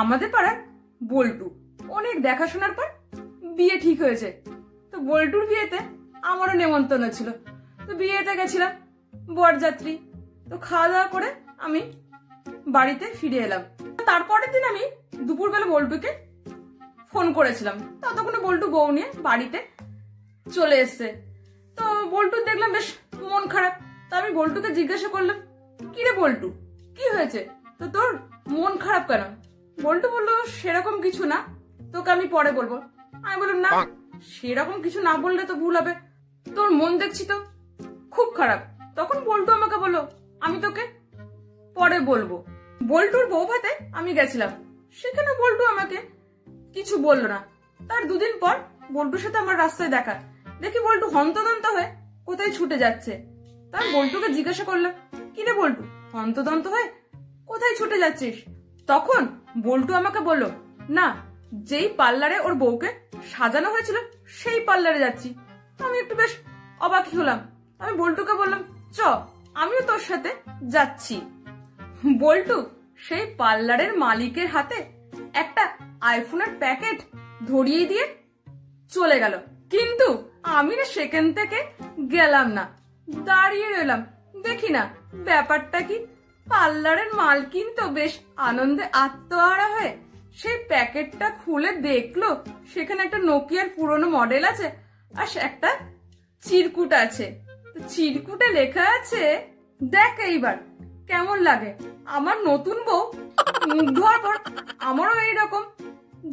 আমাদের পাড়ার বল্টু অনেক দেখাশোনার পর বিয়ে ঠিক হয়েছে। তো বল্টুর বিয়েতে আমারও নেমন্তন্ন ছিল। তো বিয়েতে গেছিলাম বরযাত্রী। তো খাওয়া দাওয়া করে আমি বাড়িতে ফিরে এলাম। তারপরের দিন আমি দুপুরবেলা বল্টুকে ফোন করেছিলাম। ততক্ষণে বল্টু বউ নিয়ে বাড়িতে চলে এসছে। তো বল্টুর দেখলাম বেশ মন খারাপ। তো আমি বল্টুকে জিজ্ঞাসা করলাম, কি রে বল্টু, কি হয়েছে? তো তোর মন খারাপ কেন? বল্টু বললো, সেরকম কিছু না, তোকে আমি পরে বলবো। আমি বললাম, না, সেরকম কিছু না বললে তো ভুল হবে, তোর মন দেখছি তো খুব খারাপ। তখন বল্টু আমাকে বললো, আমি তোকে পরে বলবো। বল্টুর বউ ভাতে আমি গেছিলাম, সেখানে বল্টু আমাকে কিছু বললো না। তার দুদিন পর বল্টুর সাথে আমার রাস্তায় দেখা, দেখি বল্টু হন্তদন্ত হয়ে কোথায় ছুটে যাচ্ছে। তার বল্টুকে জিজ্ঞাসা করলাম, কি রে বল্টু, হন্তদন্ত হয়ে কোথায় ছুটে যাচ্ছিস? তখন বল্টু আমাকে বললো, না, যেই পার্লারে ওর বউকে সাজানো হয়েছিল সেই পার্লারে যাচ্ছি। আমি একটু বেশ অবাক হলাম। আমি বল্টুকে বললাম, চ, আমিও তোর সাথে যাচ্ছি। বল্টু সেই পার্লারের মালিকের হাতে একটা আইফোনের প্যাকেট ধরিয়ে দিয়ে চলে গেল। কিন্তু আমি না সেখান থেকে গেলাম না, দাঁড়িয়ে রইলাম, দেখি না ব্যাপারটা কি। পার্লারের মালকিন তো বেশ আনন্দে আত্মহারা হয়ে সেই প্যাকেটটা খুলে দেখলো সেখানে একটা নোকিয়ার পুরনো মডেল আছে আর একটা চিরকুট আছে। চিরকুটে লেখা আছে, দেখ এইবার কেমন লাগে। আমার নতুন বউ মুখ ধোয়ার পর আমারও এইরকম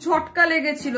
ঝটকা লেগেছিল।